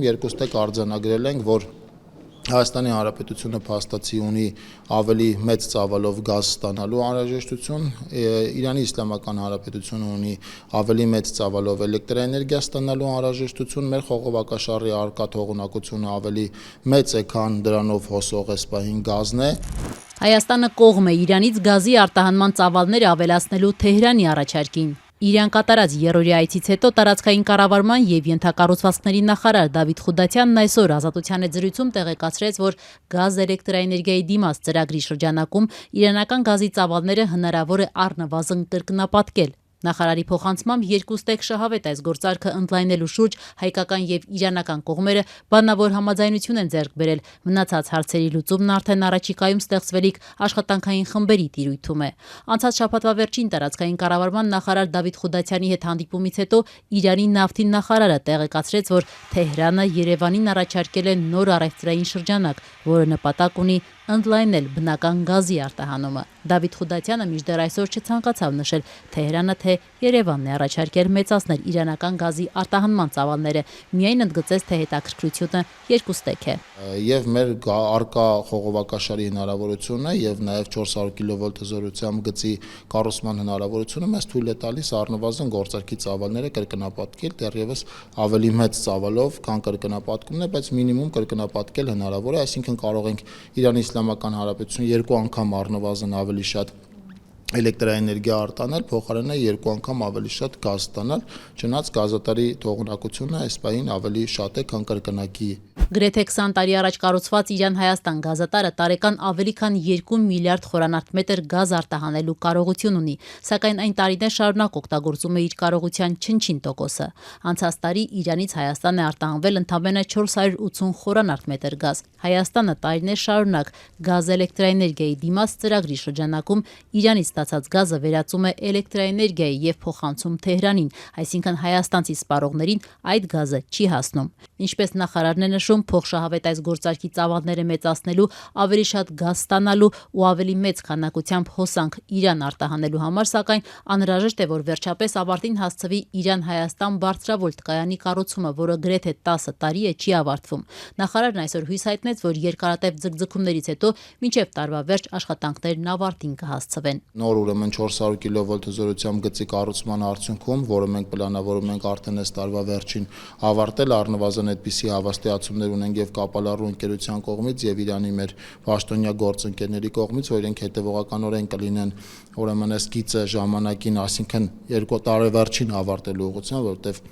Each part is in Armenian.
երկուստեք արձանագրել ենք, որ Հայաստանի Հանրապետությունը փաստացի ունի ավելի մեծ ծավալով գազ ստանալու անհրաժեշտություն, Իրանի Իսլամական Հանրապետությունը ունի ավելի մեծ ծավալով էլեկտրաէներգիա ստանալու անհրաժեշտություն, մեր խողովակաշարի առկա թողունակությունը ավելի մեծ է, քան դրանով հոսող էսպահին գազն է։ Հայաստանը կողմ է Իրանից գազի արտահանման ծավալները ավելացնելու Թեհրանի առաջարկին։ Իրան կատարած երրորդի այցից հետո տարածքային կառավարման եւ ենթակառուցվածքների նախարար Դավիթ Խուդատյանն այսօր Ազատության զրույցում տեղեկացրեց, որ գազ էլեկտրաէներգիայի դիմաց ծրագրի շրջանակում իրանական գազի ծավալները հնարավոր է առնվազն կրկնապատկել։ Նախարարի փոխանցմամբ երկուստեք շահավետ այս գործարքը ընդլայնելու շուրջ հայկական եւ իրանական կողմերը բանավոր համաձայնություն են ձեռք բերել, մնացած հարցերի լուծումն արդեն առաջիկայում ստեղծվելիք աշխատանքային խմբերի տիրույթում է։ Անցած շաբաթվա վերջին տարածքային կառավարման նախարար Դավիթ Խուդատյանի հետ հանդիպումից հետո Իրանի նավթի նախարարը տեղեկացրեց, որ Թեհրանը Երևանին առաջարկել է նոր առևտրային շրջանակ, որը նպատակ ունի ընդլայնել բնական գազի արտահանումը։ Դավիթ Խուդատյանը մինչդեռ այսօր չցանկացավ նշել Թեհրանը թե Երևանն է առաջարկել մեծացնել իրանական գազի արտահանման ծավալները, միայն ընդգծեց, թե հետաքրքրությունը երկուստեք է։ Եվ մեր առկա խողովակաշարի հնարավորությունը եւ նաեւ 400 կՎտ հզորությամբ գծի կառուցման հնարավորությունը մեզ թույլ է տալիս առնվազն գործարքի ծավալները կրկնապատկել, դեռևս ավելի մեծ ծավալով, քան կրկնապատկումն է, բայց մինիմում կրկնապատկել հնարավոր է, այսինքն կարող ենք Իրանի Իսլամական Հանրապետությունը երկու անգամ առնվազն ավելի շատ էլեկտրաէներգիա արտանել, փոխարենը երկու անգամ ավելի շատ գազ ստանալ, չնայած գազատարի թողունակությունը այս պահին ավելի շատ է, քան կրկնակի։ Գրեթե 20 տարի առաջ կառուցված Իրան-Հայաստան գազատարը տարեկան ավելի քան 2 միլիարդ խորանարդ մետր գազ արտահանելու կարողություն ունի, սակայն այն տարիներ շարունակ օգտագործում է իր կարողության չնչին տոկոսը։ Անցած տարի Իրանից Հայաստան է արտահանվել ընդամենը 480 խորանարդ մետր գազ։ Հայաստանը տարիներ շարունակ գազ էլեկտրաէներգիայի դիմաց ծրագրի շրջանակում Իրանից ստացած գազը վերածում է էլեկտրաէներգիայի եւ փոխանցում Թեհրանին, այսինքն հայաստանցի սպառողներին այդ գազը չի հասնում։ Ինչպես նախարարն է նշում, փոխշահավետ այս գործարքի ծավալները մեծացնելու, ավելի շատ գազ ստանալու ու ավելի մեծ քանակությամբ հոսանք Իրան արտահանելու համար, սակայն անհրաժեշտ է, որ վերջապես ավարտին հասցվի Իրան-Հայաստան բարձրավոլտ կայանի կառուցումը, որը գրեթե 10 տարի է չի ավարտվում։ Նախարարն այսօր հույս հայտնեց, որ երկարատև ձգձգումներից հետո մինչև տարվա վերջ աշխատանքներն ավարտին կհասցվեն։ Նոր ուրեմն 400 կՎտ հզորությամբ գծի կառուցման արդյունքում, որը մենք պլանավորում ենք արդեն այս տարվա վերջին ավարտել, առնվազն այդպիսի հավաստիացումներ ունենք եւ կապալառու ընկերության կողմից եւ Իրանի մեր պաշտոնյա գործընկերների կողմից, որ իրենք հետեւողականորեն կլինեն ուրեմն այս գիծը ժամանակին, այսինքն 2 տարեվերջին ավարտելու ուղղությամբ, որտեւ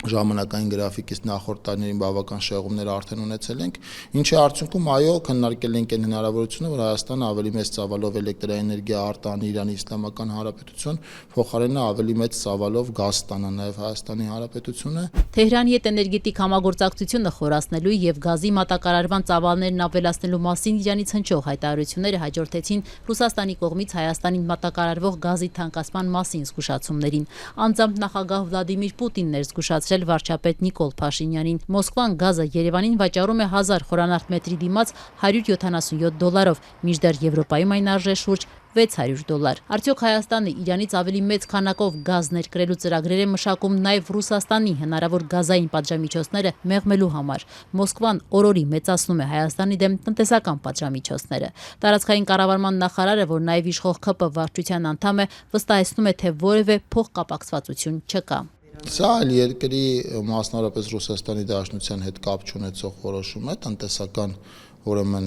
ժամանակային գրաֆիկից նախորդ տարիներին բավական շեղումներ արդեն ունեցել ենք, ինչի արդյունքում այո քննարկել ենք այն հնարավորությունը, որ Հայաստանը ավելի մեծ ծավալով էլեկտրաէներգիա արտահանի Իրանի Իսլամական Հանրապետություն, փոխարենը ավելի մեծ ծավալով գազ ստանա նաև Հայաստանի Հանրապետությունը։ Թեհրանի հետ էներգետիկ համագործակցությունը խորացնելու եւ գազի մատակարարման ծավալներն ավելացնելու մասին Իրանից հնչող հայտարարությունները հաջորդեցին Ռուսաստանի կողմից Հայաստանին մատակարարվող գազի թանկացման մասին զգուշացումներին։ Անձամբ նախագահ Վլադիմիր Պուտինն էր զգուշացրել վարչապետ Նիկոլ Փաշինյանին։ Մոսկվան գազը Երևանին վաճառում է 1000 խորանարդ մետրի դիմաց $177, մինչդեռ Եվրոպայում այն արժե շուրջ $600։ Արդյոք Հայաստանը Իրանից ավելի մեծ քանակով գազ ներկրելու ծրագրեր է մշակում նաև Ռուսաստանի հնարավոր գազային պատժամիջոցները մեղմելու համար։ Մոսկվան օրորի մեծացնում է Հայաստանի դեմ տնտեսական պատժամիջոցները։ Տարածքային կառավարման նախարարը, որ նաև իշխող ԿՊ վարչության անդամ է, վստահեցնում է, թե որևէ փոխկապակցվածություն չկա։ Սա այլ երկրի, մասնավորապես Ռուսաստանի Դաշնության հետ կապ չունեցող որոշում է, տնտեսական ուրեմն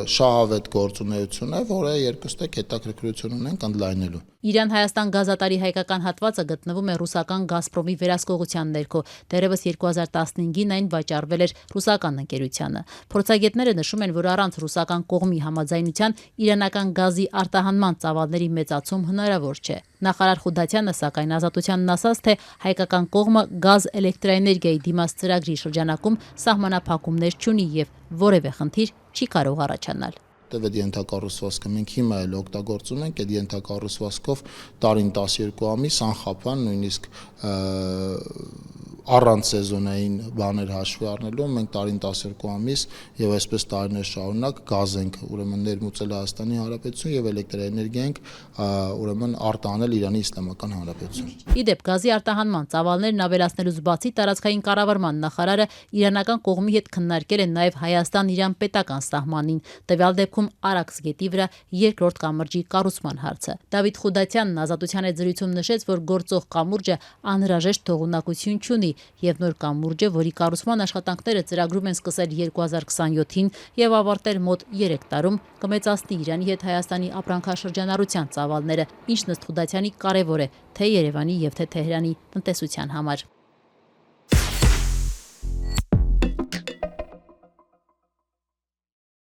շահավետ գործունեություն է, որը երկուստեք հետաքրքրություն ունենք ընդլայնելու։ Իրան-Հայաստան գազատարի հայկական հատվածը գտնվում է ռուսական Գազպրոմի վերահսկողության ներքո։ Դեռևս 2015-ին այն վաճառվել էր ռուսական ընկերությանը։ Փորձագետները նշում են, որ առանց ռուսական կողմի համաձայնության իրանական գազի արտահանման ծավալների մեծացում հնարավոր չէ։ Նախարար Խուդատյանը սակայն Ազատությանն ասաց, թե հայկական կողմը գազ էլեկտրաէներգիայի դիմաց ծրագրի շրջանակում սահմանափակումներ չունի եւ որևէ խնդիր չի կարող առաջանալ։ Այդ ենթակառուցվածքը մենք հիմա էլ օգտագործում ենք, այդ ենթակառուցվածքով տարին 12 ամիս անխափան նույնիսկ առանց սեզոնային բաներ հաշվի առնելու մենք տարին 12 ամիս եւ այսպես տարիներ շարունակ գազ ենք ուրեմն ներմուծել Հայաստանի Հանրապետություն եւ էլեկտրաէներգիա ենք ուրեմն արտահանել Իրանի Իսլամական Հանրապետություն։ Իդեպ գազի արտահանման ծավալներն ավելացնելուց բացի տարածքային կառավարման նախարարը իրանական կողմի հետ քննարկել է նաեւ Հայաստան-Իրան պետական սահմանին, տվյալ դեպքում Արաքս գետի վրա երկրորդ կամրջի կառուցման հարցը։ Դավիթ Խուդատյանն Ազատության հետ զրույցում նշեց, որ գործող կամուրջը անհրաժեշտ թողունակություն չունի եւ նոր կամուրջը, որի կառուցման աշխատանքները ծրագրում են սկսել 2027-ին եւ ավարտել մոտ 3 տարում, կմեծացնի Իրանի հետ Հայաստանի ապրանքաշրջանառության ծավալները, ինչն ըստ Խուդատյանի կարեւոր է թե Երևանի եւ թե Թեհրանի տնտեսության համար։